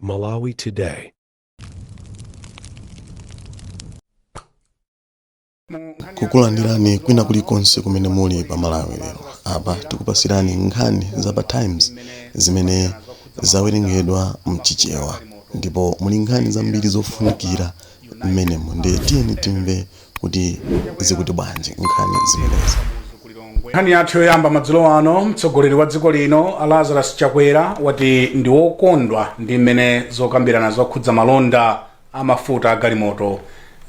Malawi Today. Kukulandirani kwina kulikonse kumene muli pa Malawi lero. Apa tikupasirani nkhani za pa Times zimene zawerengedwa mchichewa, ndipo muli nkhani zambiri zofunikira mmenemo. Ndiye tiyeni timve kuti zikuti bwanji nkhani zimenezi. Nkhani yathu yoyamba madzulo ano, mtsogoleri wa dziko lino Lazarus Chakwera wati ndi wokondwa ndi mmene zokambirana zokhudza malonda amafuta a galimoto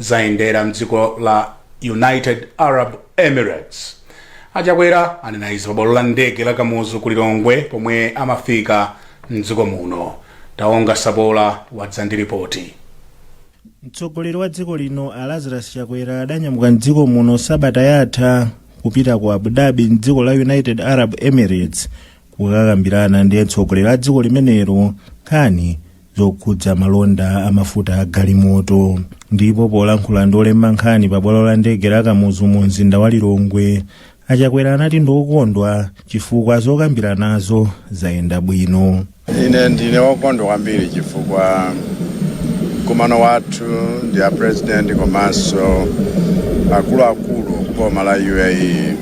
zayendera mdziko la United Arab Emirates. Achakwera anena izi pa bwalo la ndege la Kamuzu ku Lilongwe pomwe amafika mdziko muno. Taonga Sabola wadzandiripoti. Mtsogoleri wa dziko lino Lazarus Chakwera adanyamuka mdziko muno sabata yatha kupita ku Abu Dhabi mdziko la United Arab Emirates kukakambirana ndi mtsogoleri wa dziko limenelo nkhani zokhudza malonda amafuta a galimoto. Ndipo polankhula ndi olemba nkhani pa bwalo la ndege la Kamuzu mu mzinda wa Lilongwe, Achakwera anati ndi okondwa chifukwa zokambiranazo zayenda bwino. Ine ndine wokondwa kwambiri chifukwa mkumano wathu ndi a president komanso akuluakulu boma la UAE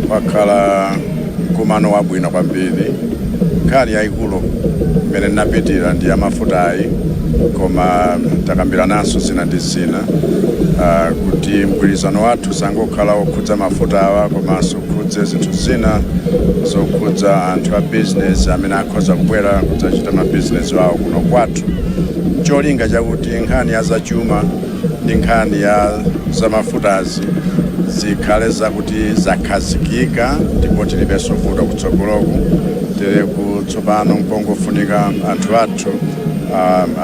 wakhala mkumano wabwino kwambiri. Nkhani yayikulu imene ndinapitira ndi amafutayi, koma takambirananso zina ndi zina kuti mgwirizano wathu sangokhala wokhudza mafuta awa komanso kukhudze zinthu zina zokhudza anthu a business amene akhoza kubwera kudzachita mabizinesi wawo kuno kwathu. Cholinga chakuti nkhani ya zachuma ndi nkhani ya zamafutazi zikhale zakuti zakhazikika, ndipo tilibenso vuto kutsogoloku. Tere kutsopano nkongofunika anthu athu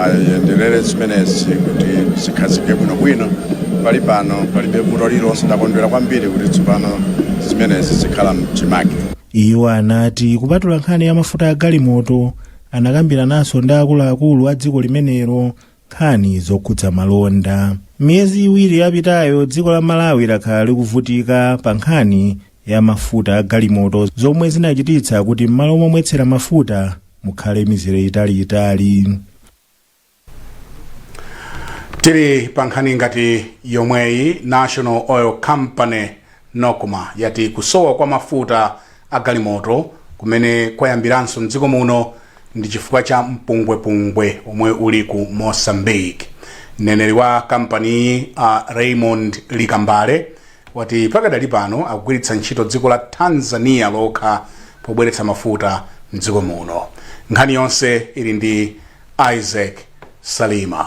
ayenderere zimenezi kuti zikhazike bwinobwino. Pali pano palibe vuto lilonse, ndakondwera kwambiri kuti tsopano zimenezi zikhala mchimake. Iwo anati kupatula nkhani ya mafuta a galimoto anakambirananso ndi akuluakulu a dziko limenelo nkhani zokhudza malonda. Miyezi iwiri yapitayo dziko la Malawi lakhala likuvutika pa nkhani ya mafuta a galimoto, zomwe zinachititsa kuti m'malo momwetsera mafuta mukhale mizere italiitali. Tiri pa nkhani ngati yomweyi, National Oil Company NOCMA yati kusowa kwa mafuta a galimoto kumene kwayambiranso mdziko muno ndi chifukwa cha mpungwepungwe omwe uli ku Mozambique. Mneneri wa kampani Raymond Likambale wati pakadali pano akugwiritsa ntchito dziko la Tanzania lokha pobweretsa mafuta mdziko muno. Nkhani yonse ili ndi Isaac Salima.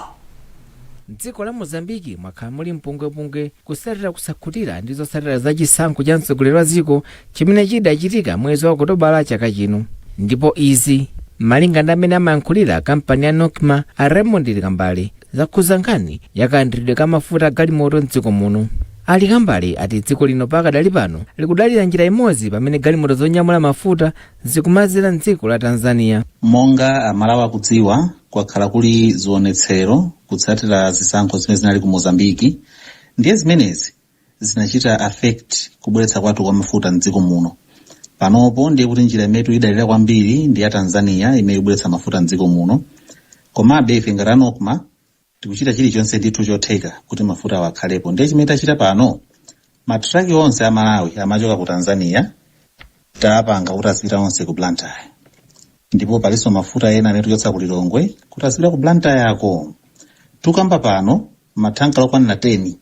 Dziko la Mozambiki mwakhala muli mpungwepungwe kusatira kusakhutira ndi zotsatira za chisankho cha mtsogoleri wa dziko chimene chidachitika mwezi wa Okutobala chaka chino. Ndipo izi malinga ndi amene amayankhulira kampani ya NOCMA Raymond Likambale zakhuza nkhani yakayendetsedwe ka mafuta a galimoto mdziko muno. Likambale ati dziko lino pakadali pano likudalira njira imodzi pamene galimoto zonyamula mafuta zikumazira mdziko la Tanzania. Monga amalawi akudziwa, kwakhala kuli zionetsero kutsatira zisankho zimene zinali ku Mozambiki, ndiye zimenezi zinachita affect kubweretsa kwathu kwa mafuta mdziko muno. Panopo ndiye kuti njira imeneyi idalira kwambiri ndi ya Tanzania imene ikubweretsa mafuta mdziko muno. Komabe ife ngati NOCMA tikuchita chilichonse ndithu chotheka kuti mafuta awakhalepo. Ndiye chimene tachita pano, matraki onse a Malawi amachoka ku Tanzania tapanga kuti azipita onse ku Blantyre. Ndipo palinso mafuta ena amene tichotsa ku Lilongwe kuti azipita ku Blantyre yako. Tukamba pano mathanka okwanira 10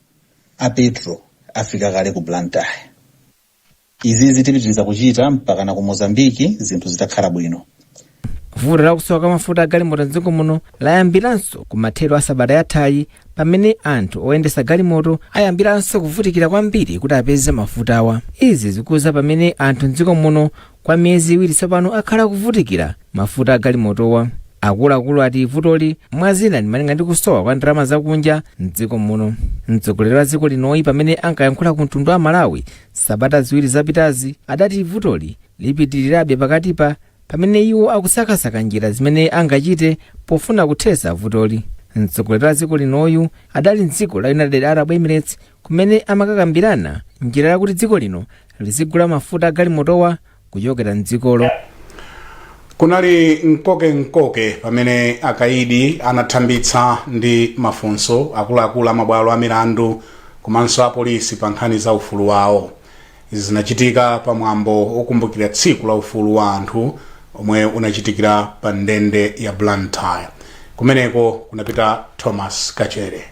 a petro afika kale ku Blantyre. Izi zitipitiriza kuchita mpaka na ku Mozambiki zinthu zitakhala bwino. Vuto la kusowa kwa mafuta a galimoto mdziko muno layambiranso kumathero a sabata yathayi pamene anthu oyendesa galimoto ayambiranso kuvutikira kwambiri kuti apeze mafuta awa. Izi zikuza pamene anthu mdziko muno kwa miyezi iwiri tsopano akhala kuvutikira mafuta a galimotowa. Akuluakulu ati vutoli mwazina ndi malinga ndi kusowa kwa ndalama zakunja mdziko muno. Mtsogoleri wa dziko linoyi pamene ankayankhula ku mtundu wa Malawi sabata ziwiri zapitazi adati vutoli lipitirirabe pakatipa pamene iwo akusakasaka njira zimene angachite pofuna kuthetsa vutoli. Mtsogoleri wa dziko linoyu adali mdziko la United Arab Emirates kumene amakakambirana njira yakuti dziko lino lizigula mafuta a galimotowa kuchokera mdzikolo. kunali mkoke pamene akaidi anathambitsa ndi mafunso akuluakulu amabwalo a milandu komanso apolisi pa nkhani za ufulu wawo. Izi zinachitika pamwambo okumbukira tsiku la ufulu wa anthu omwe unachitikira pa ndende ya Blantyre. Kumeneko kunapita Thomas Kachere.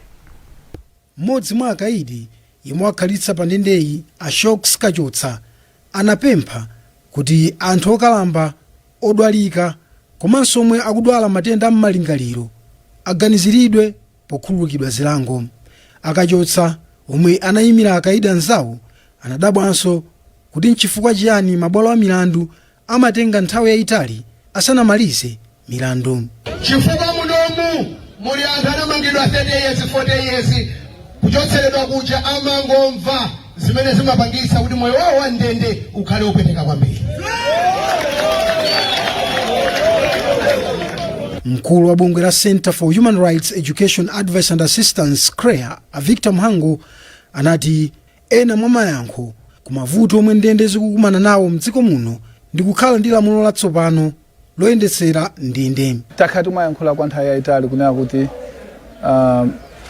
Mmodzi mwa akaidi yemwe akhalitsa pa ndendeyi Ashok Skachotsa anapempha kuti anthu okalamba odwalika komanso omwe akudwala matenda m'malingaliro aganiziridwe pokhululukidwa zilango. Akachotsa omwe anayimira akaidi anzawo anadabwanso kuti nchifukwa chiyani mabwalo a milandu amatenga nthawi yayitali asanamalize milandu. Chifukwa munomu muli anthu anamangidwa 30 years 40 years kuchotseredwa kuja amangomva zimene zimapangisa kuti moyo wawo wa ndende ukhale upeteka kwambiri. Mkulu wa bungwe la Center for Human Rights Education Advice and Assistance CREA Victor Mhango anati ena mwa mayankho ku mavuto omwe ndende zikukumana nawo mdziko muno ndi kukhala ndi lamulo latsopano loyendetsera ndende. Takhati mayankhula kwa nthawi yayitali kunena kuti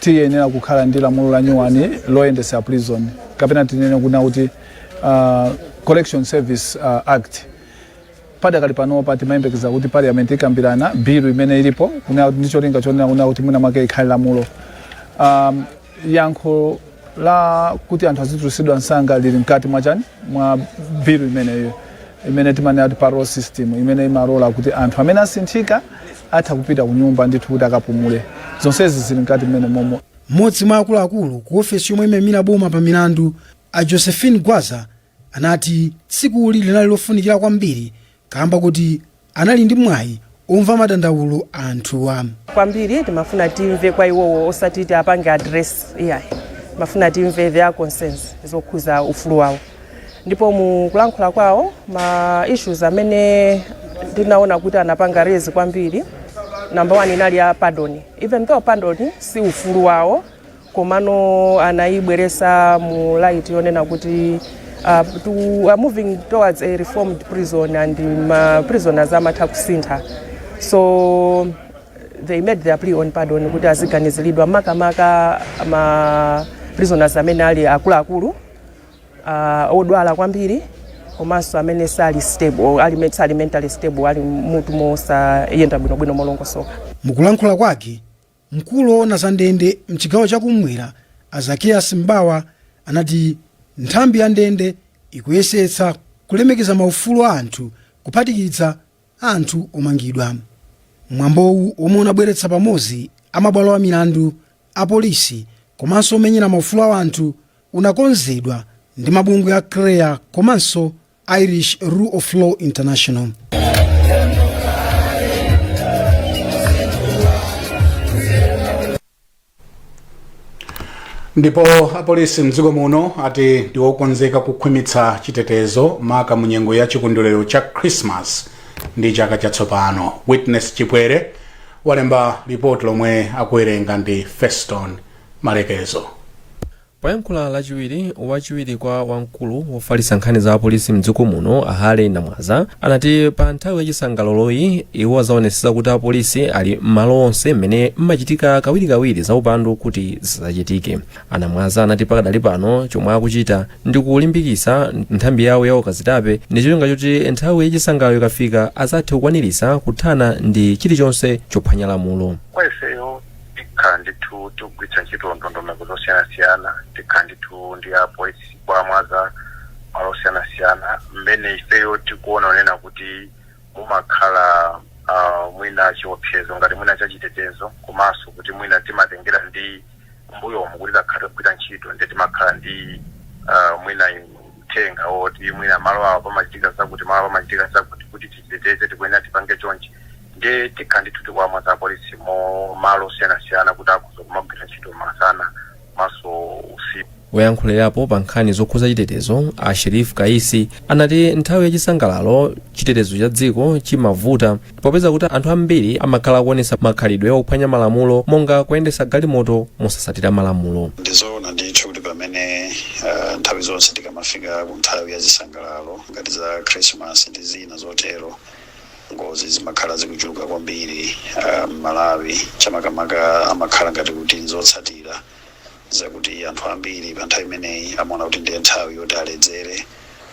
tiyenera kukhala ndi lamulo la nyuwani loyendetsera prison kapena tinene kunena kuti Correction Service Act. Padakali panopa timayembekeza kuti parliament ikambirana bill imene ilipo kunena ndicho linga chonena kuti mwina mwake ikhale lamulo. Yankho la kuti anthu azitulusidwa msanga lili mkati mwachani mwa bill imeneyo imene timanena kuti parole system imene imarola kuti anthu amene asinthika atha kupita ku nyumba ndithu kuti akapumule. Zonsezi zili mkati mmene momo. Mmodzi mwa akuluakulu ku ofesi yomwe imemira boma pa milandu a Josephine Gwaza anati tsikuli linali lofunikira kwambiri kamba kuti anali ndi mwayi omva madandaulo anthuwa. Kwambiri timafuna timve kwa iwowo osati ti apange address iyayi. Mafuna timve their concerns zokhuza ufulu wawo. Ndipo mu kulankhula kwawo ma issues amene tinaona kuti anapanga raise kwambiri. Number 1 inali ya pardon. Even though pardon si ufulu wawo komano anaibweresa mu light yonena kuti we are moving towards a reformed prison and prisoners amatha kusintha. So they made their plea on pardon kuti aziganizilidwa makamaka ma prisoners amene ali akuluakulu odwala kwambiri komanso amene sali stable ali mentally stable ali mutu mosa yenda bwinobwino molongosoka. Mukulankhula kwake mkulu woona za ndende mchigawo chakumwera Zacchaeus Mbawa anati nthambi ya ndende ikuyesetsa kulemekeza maufulu a anthu kuphatikiza anthu omangidwa. Mwambowu omwe unabweretsa pamodzi amabwalo a milandu apolisi komanso omenyera maufulu a anthu unakonzedwa ndi mabungwe a CREA komanso Irish Rule of Law International. Ndipo apolisi mdziko muno ati ndiwokonzeka kukhwimitsa chitetezo maka munyengo ya chikondwerero cha Christmas ndi chaka chatsopano. Witness Chipwere walemba ripoti lomwe akuwerenga ndi Feston Malekezo. Poyankhula lachiwiri wachiwiri kwa wamkulu wofalitsa nkhani za apolisi mdziko muno Ahale Namwaza anati pa nthawi yachisangalaloyi iwo azaonetsa kuti apolisi ali m'malo onse mmene mmachitika kawirikawiri za upandu kuti zisachitike. Anamwaza anati pakadali pano chomwe akuchita ndi kulimbikitsa nthambi yawo ya ukazitape ndi cholinga choti nthawi yachisangalalo ikafika azathe kukwaniritsa kuthana ndi chilichonse chophwanya lamulo. Kanditu tugwitsa ntchito ndondomeko zosiyana-siyana kanditu ndi apolisi kwamwaza malo osiyana-siyana mmene ifeyo tikuona onena kuti mumakhala mwina chiopsezo ngati mwina chachitetezo komanso kuti mwina timatengera ndi mbuyomu kuti takhala ntchito ndi timakhala ndi mwina mthenga woti mwina malo awo pamachitika zakuti malo pamachitika zakuti kuti tichiteteze tikuyenera tipange chonchi ndi tikanditu tikwamwaza apolisi mo malo osiyana-siyana kuti akhoza kumagwira ntchito masana maso usiku. Woyankhulirapo pa nkhani zokhuza chitetezo a Sheriff Kaisi anati nthawi yachisangalalo chitetezo cha dziko chimavuta popeza kuti anthu ambiri amakhala kuonesa makhalidwe ophwanya malamulo monga kuyendesa galimoto mosatsatira malamulo. Ndizoona ndithu kuti pamene nthawi zonse tikamafika ku nthawi yachisangalalo ngati za Christmas ndi zina zotero ngozi zimakhala zikuchuluka kwambiri Malawi chamakamaka amakhala ngati kuti nzotsatira zakuti anthu ambiri pa nthawi imeneyi amaona kuti ndiye nthawi yoti aledzere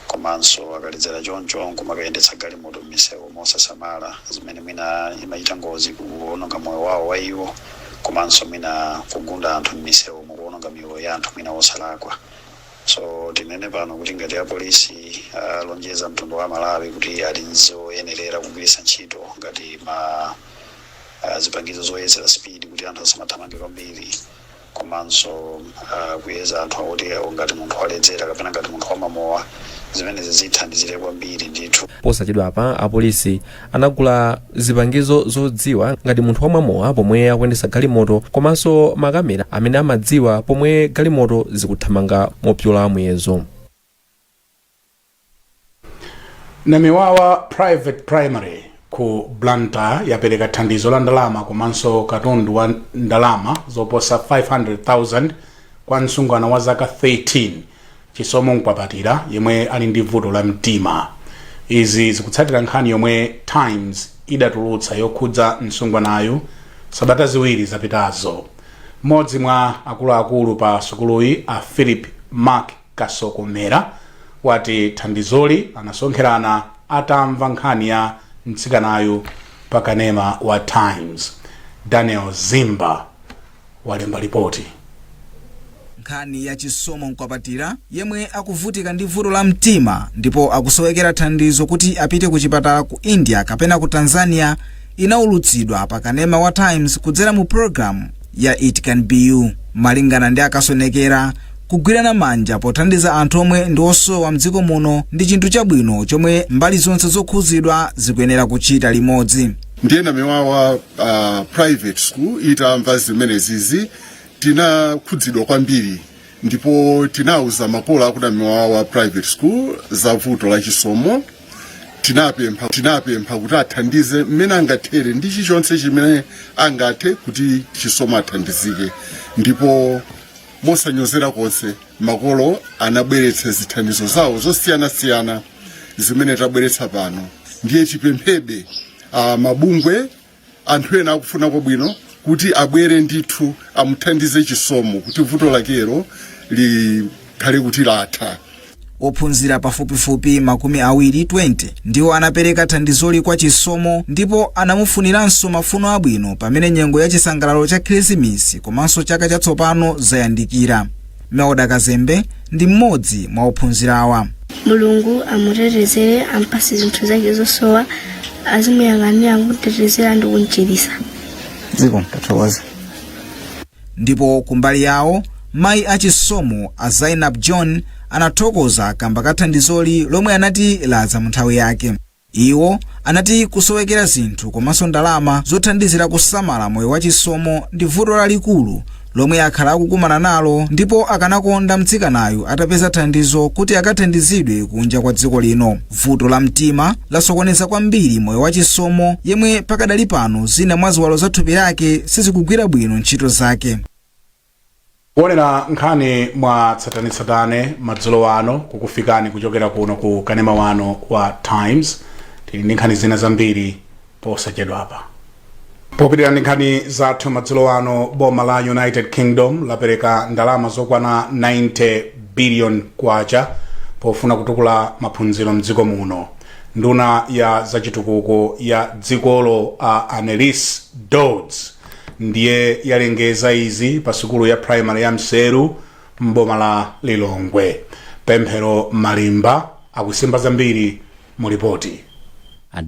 komanso akaledzera choncho kumakayendetsa galimoto m'misewu mosasamala zimene mwina imachita ngozi kuononga moyo wawo wa iwo komanso mwina kugunda anthu m'misewu mukuononga miyoyo ya anthu mwina osalakwa. So tinene pano kuti ngati apolisi alonjeza mtundu wa Malawi kuti ali nzoyenerera kugwiritsa ntchito ngati zipangizo zoyezera speed kuti anthu asamathamange kwambiri komanso kuyeza anthu akuti ngati munthu waledzera kapena ngati munthu wamamowa zimene zithandizire kwambiri ndithu. Posachedwa apa apolisi anagula zipangizo zodziwa ngati munthu wamamowa pomwe akuyendesa galimoto komanso makamera amene amadziwa pomwe galimoto zikuthamanga mopyola muyezo. Namiwawa Private Primary ku Blantyre yapereka thandizo la ndalama komanso katundu wa ndalama zoposa 500,000 kwa msungwana wa zaka 13 Chisomo Nkwapatira yemwe ali ndi vuto la mtima. Izi zikutsatira nkhani yomwe Times idatulutsa yokhudza msungwanayo sabata ziwiri zapitazo. Mmodzi mwa akuluakulu pa sukuluyi a Philip Mark Kasokomera wati thandizoli anasonkherana atamva nkhani ya mtsikanayo pa kanema wa Times. Daniel Zimba walemba ripoti. Nkhani ya Chisomo Nkwapatira yemwe akuvutika ndi vuto la mtima ndipo akusowekera thandizo kuti apite ku chipatala ku India kapena ku Tanzania inaulutsidwa pa kanema wa Times kudzera mu program ya It Can Be You. Malingana ndi akasonekera kugwirana manja pothandiza anthu omwe ndi osowa mdziko muno ndi chinthu chabwino chomwe mbali zonse zokhuzidwa zikuyenera kuchita limodzi. Ndiye Namiwawa private school itamva zimenezi tinakhudzidwa kwambiri ndipo tinauza makolo aku Namiwawa private school za vuto la Chisomo. Tinapempha kuti athandize mmene angathere ndi chilichonse chimene angathe kuti Chisomo athandizike, ndipo mosanyozera konse makolo anabweretsa zithandizo zawo zosiyanasiyana zimene tabweretsa pano. Ndiye tipemphebe mabungwe anthu ena akufuna kwabwino kuti abwere ndithu amuthandize Chisomo kuti vuto lakero likhale kuti latha. Ophunzira pafupifupi makumi awiri 20 ndiwo anapereka thandizoli kwa Chisomo ndipo anamufuniranso mafuno abwino pamene nyengo ya chisangalalo cha Krismasi komanso chaka chatsopano zayandikira. Meoda Kazembe ndi mmodzi mwa ophunzirawa. Mulungu amutetezere ampase zinthu zake zosowa azimuyang'anira kutetezera ndi kunchirisa. Ziko tathokoza. Ndipo kumbali yawo mayi a Chisomo a Zainab John anathokoza kamba kathandizoli lomwe anati laza munthawi yake. Iwo anati kusowekera zinthu komanso ndalama zothandizira kusamala moyo wa Chisomo ndi vuto lalikulu lomwe akhala akukumana nalo ndipo akanakonda mtsikanayo atapeza thandizo kuti akathandizidwe kunja kwa dziko lino. Vuto la mtima lasokoneza kwambiri moyo wa Chisomo yemwe pakadali pano zina mwa ziwalo za thupi lake sizikugwira bwino ntchito zake. Kuonera nkhani mwa tsatanetsatane madzulo wano kukufikani kuchokera kuno ku kanema wano wa Times. Tili ndi nkhani zina zambiri posachedwa apa. Popitira ndi nkhani zathu madzulo wano, boma la United Kingdom lapereka ndalama zokwana 90 billion kwacha pofuna kutukula maphunziro mdziko muno. Nduna ya zachitukuko ya dzikolo Annelies Dodds ndiye yalengeza izi pa sukulu ya primary ya Mseru mboma la Lilongwe. Pemphero Malimba akusimba zambiri mu ripoti.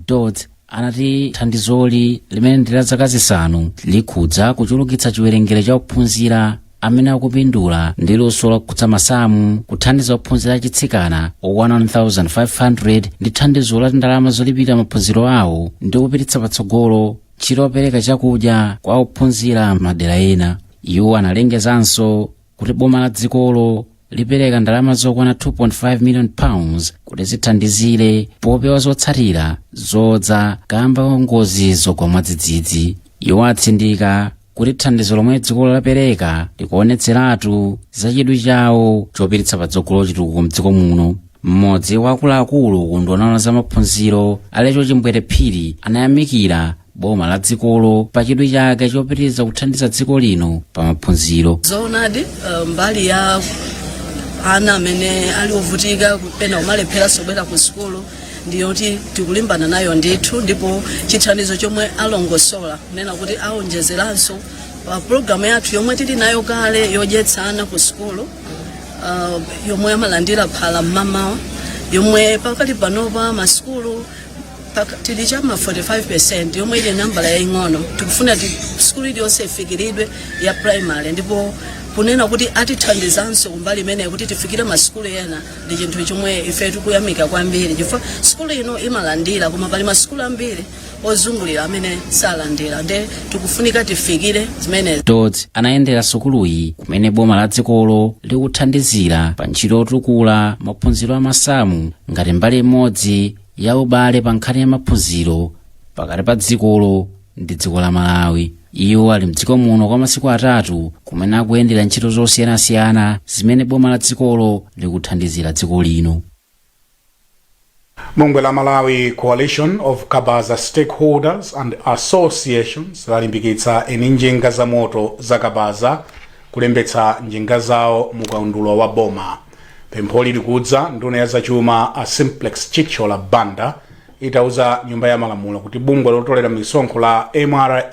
Dodds anati thandizoli limene ndi la zaka zisanu likhudza kuchulukitsa chiwerengero cha ophunzira amene akupindula ndi luso lakutsa masamu, kuthandiza ophunzira achitsikana 1,500 ndi thandizo la ndalama zolipira maphunziro awo ndi kupititsa patsogolo chilopereka chakudya kwa ophunzira madera ena. Iwo analengezanso kuti boma la dzikolo lipereka ndalama zokwana 2.5 million pounds kuti zithandizire popewa zotsatira zodza kamba ngozi zogwa mwadzidzidzi. Iwo atsindika kuti thandizo lomwe dzikolo lapereka likuonetseratu zachidwi chawo chopititsa patsogolo chitukuko mdziko muno. mmodzi wa akuluakulu ku nduna za maphunziro Alecho Chimbwere Phiri anayamikira boma la dzikolo pa chidwi chake chopitiriza kuthandiza dziko lino pa maphunziro. Zoonadi mbali ya ana amene ali ovutika kupena umalephera sobwera ku sukulu ndiyoti tikulimbana nayo ndithu, ndipo chithandizo chomwe alongosola kunena kuti aonjezeranso pa programu yathu yomwe tili nayo kale yodyetsa ana ku sukulu, yomwe amalandira phala mmamawa, yomwe pakali panopa masukulu tili chama 45% yomwe ili nambala yaing'ono. Tikufuna sukulu iliyonse ifikiridwe ya primary, ndipo kunena kuti atithandizanso kumbali imene kuti tifikire masukulu ena ndi chinthu chomwe ife tikuyamika kwambiri, chifukwa sukulu ino imalandira koma pali masukulu ambiri ozungulira amene salandira, nde tikufunika tifikire zimene. Dodds anayendera sukuluyi kumene boma la dzikolo likuthandizira pa ntchito yotukula maphunziro amasamu ngati mbali imodzi ya ubale pa nkhani ya maphunziro pakati pa dzikolo ndi dziko la Malawi. Iwo ali mdziko muno kwa masiku atatu kumene akuyendera ntchito zosiyanasiyana zimene boma la dzikolo likuthandizira dziko lino. Bungwe la Malawi Coalition of Kabaza Stakeholders and Associations lalimbikitsa eni njinga za moto za Kabaza kulembetsa njinga zawo mukaundulwa wa boma. Pempho likudza nduna ya zachuma a Simplex Chichola Banda itauza nyumba ya malamulo kuti bungwe lotolera misonkho la MRA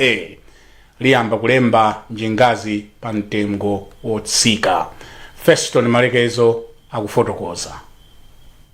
liyamba kulemba njingazi pa mtengo wotsika. Feston Malekezo akufotokoza.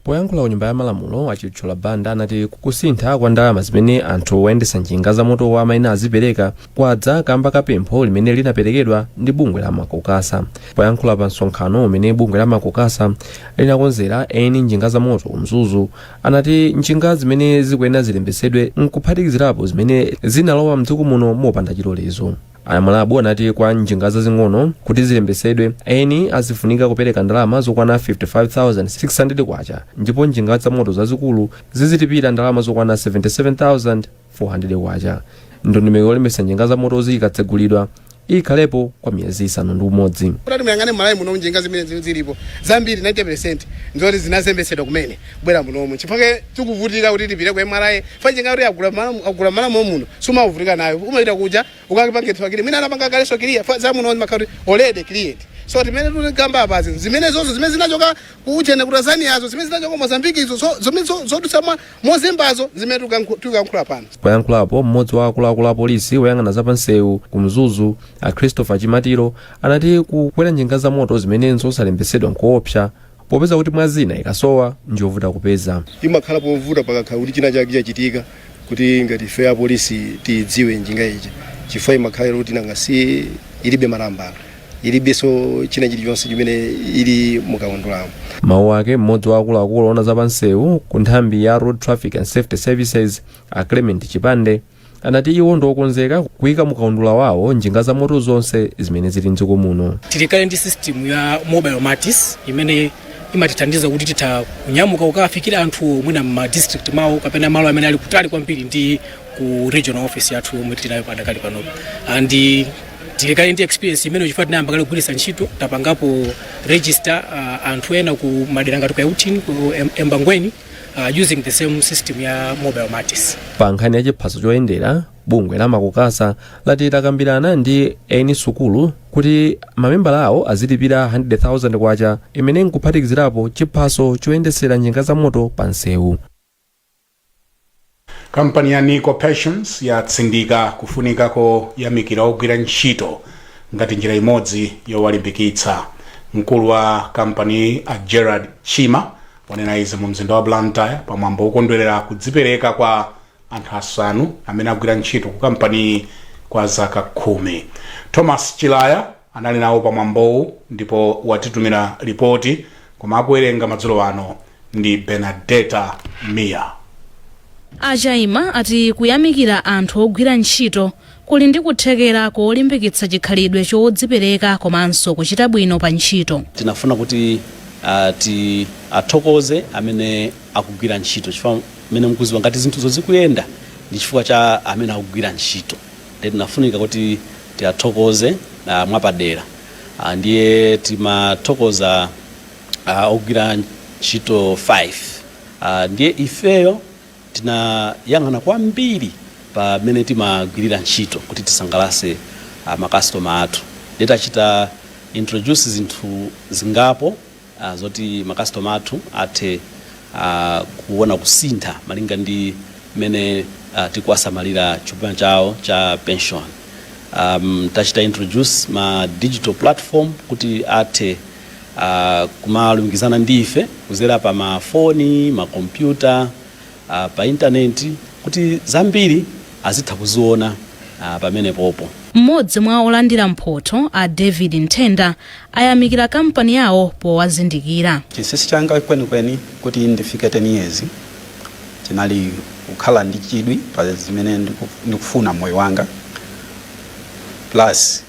Poyankhula ku nyumba ya malamulo Chichola Banda anati kusintha kwa ndalama zimene anthu oyendesa njinga za moto wa maina azipereka kwadza kamba kapempho limene linaperekedwa ndi bungwe la Makokasa. Poyankhula pa msonkhano umene bungwe la Makokasa linakonzera eni njinga za moto Mzuzu, anati njinga zimene zikuyenera zilembesedwe nkuphatikizirapo zimene zinalowa mdziko muno mopanda chilolezo. Ayamalabu anati kwa njinga zazing'ono kuti zilembesedwe eni azifunika kupereka ndalama zokwana 55,600 kwacha, ndipo njinga za moto zazikulu zizitipira ndalama zokwana 77,400 kwacha. Ndondomeko yolembesa njinga za moto zikatsegulidwa ikhalepo kwa miyezi 6. Kuti muyangane Malawi muno njinga zimene zilipo zambiri 90% ndizoti zinazembesedwa kumene bwera muno chifukwa tikuvutika kuti tipite kwa MRA fa njinga kuti agula malamu muno sumavutika nayo umaita kuja ukakipangitwa kile mina anapanga kale sokiria fa za muno makati already create. So timene tulikamba apazi zimene zonse zimene zinachoka kuchene ku Tanzania azo zimene zinachoka Mozambique izo zodutsa mozembazo zimene tukankhula pano. Poyankhulapo mmodzi wa akuluakulu a polisi woyang'ana za pansewu ku Mzuzu a Christopher Chimatiro anati kukwera njinga za moto zimene zosalembesedwa nkoopsa popeza kuti mwazina ikasowa njovuta kupeza. Imakhala povuta pakakhala kuti china chake chachitika kuti ngati ife a polisi tidziwe njinga iji chifukwa imakhala kuti nangasi ilibe malambala ilibeso china chilichonse chimene ili mukaundulamo. Mawu ake mmodzi wa akuluakulu ona za pansewu ku nthambi ya Road Traffic and Safety Services a Clement Chipande anati iwo ndokonzeka kuyika mukaundula wawo njinga za moto zonse zimene zili mdziko muno. Tilikale ndi system ya mobile matis imene imatithandiza kuti titha kunyamuka ukafikira anthu mwina ma district mawo kapena malo amene ali kutali kwambiri ndi ku regional office yathu yomwe tinayo padakali panopo. And tilikale ndi experience imene chifukwa tinayamba kale kugwiritsa ntchito tapangapo register anthu ena ku madera ngati ku Yautin ku Embangweni using the same system ya mobile matis. Pa nkhani ya chiphaso choyendera bungwe la Makokasa lati takambirana ndi eni sukulu kuti mamembala awo azilipira 100,000 kwacha imene nkuphatikizirapo chiphaso choyendesera njinga za moto pa nsewu. Kampani ya Nico Passions yatsindika kufunikako yamikira ogwira ntchito ngati njira imodzi yowalimbikitsa. Mkulu wa kampani a Gerard Chima wanena izi mu mzinda wa Blantyre pamwambo wokondwerera kudzipereka kwa anthu asanu amene agwira ntchito ku kampani kwa zaka 10. Thomas Chilaya anali nawo pamwambowu ndipo watitumira ripoti koma akuwerenga madzulo ano ndi Benedetta Mia. Achaima ati kuyamikira anthu ogwira ntchito kuli ndi kuthekera kolimbikitsa chikhalidwe chodzipereka komanso kuchita bwino pa ntchito. Tinafuna kuti athokoze amene akugwira ntchito chifukwa amene mkuziwa ngati zinthu zozikuyenda ndi chifukwa cha amene akugwira ntchito. Tinafunika kuti tiathokoze mwapadera. Ndiye timathokoza ogwira ntchito 5 ndiye ifeyo tinayang'ana kwambiri pamene timagwirira ntchito kuti tisangalase makastoma athu. Tachita introduce zinthu zingapo zoti makastoma athu athe kuona kusintha malinga ndi mene tikuwasamalira chuma chawo cha pension. Tachita introduce ma digital platform kuti athe kumalumikizana ndife kuzera pa mafoni, makompyuta, pa intaneti kuti zambiri azitha kuziona pamene popo. Mmodzi mwa olandira mphotho a David Ntenda ayamikira kampani yawo powazindikira. Chinsinsi changa kwenikweni kuti ndifike 10 years chinali kukhala ndi chidwi pa zimene ndikufuna moyo wanga, plus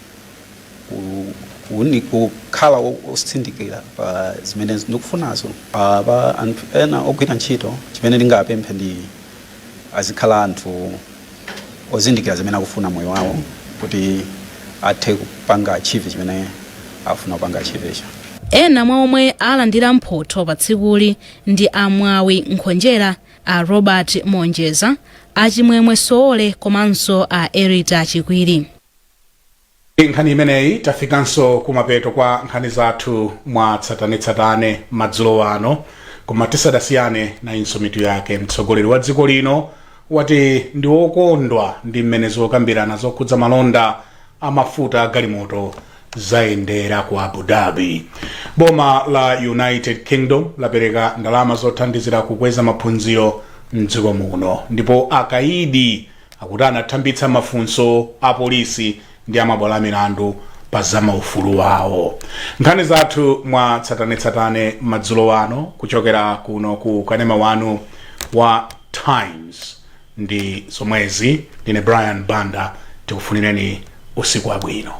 kukhala osindikira pa zimene ndikufunazo. Pa anthu ena ogwira ntchito chimene ndingapemphe ndi azikhala anthu ozindikira zimene akufuna moyo wawo kuti athe kupanga achieve chimene afuna kupanga achieve. Ena mwa omwe alandira mphotho pa tsikuli ndi amwawi Nkhonjera, a Robert Monjeza, a Chimwemwe Soole komanso a Erita Chikwiri. Nkhani imeneyi tafikanso kumapeto kwa nkhani zathu mwa tsatanetsatane madzulo ano, koma tisadasiyane na inso mitu yake. Mtsogoleri wa dziko lino wati ndi wokondwa ndi mmene zokambirana zokhudza malonda amafuta galimoto zayendera ku Abu Dhabi. Boma la United Kingdom lapereka ndalama zothandizira kukweza maphunziro mdziko muno, ndipo akaidi akuti anathambitsa mafunso a polisi ndi amabwalo a milandu pa zamaufulu wawo. Nkhani zathu mwa tsatanetsatane madzulo ano kuchokera kuno ku kanema wanu wa Times ndi zomwezi. Ndine Brian Banda, tikufunireni usiku wabwino.